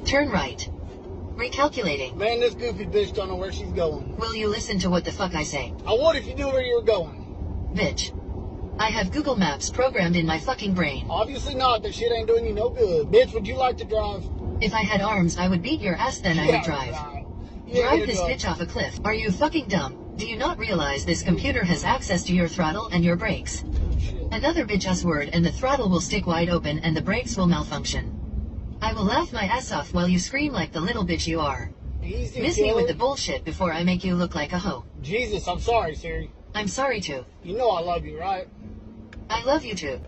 Turn right. Recalculating. Man, this goofy bitch don't know where she's going. Will you listen to what the fuck I say? I would if you knew where you were going. Bitch. I have Google Maps programmed in my fucking brain. Obviously not. That shit ain't doing you no good. Bitch, would you like to drive? If I had arms, I would beat your ass, then I would drive. Right. Drive this bitch off a cliff. Are you fucking dumb? Do you not realize this computer has access to your throttle and your brakes? Another bitch-ass word and the throttle will stick wide open and the brakes will malfunction. I will laugh my ass off while you scream like the little bitch you are. Easy, Miss me with the bullshit before I make you look like a hoe. Jesus, I'm sorry, Siri. I'm sorry too. You know I love you, right? I love you too.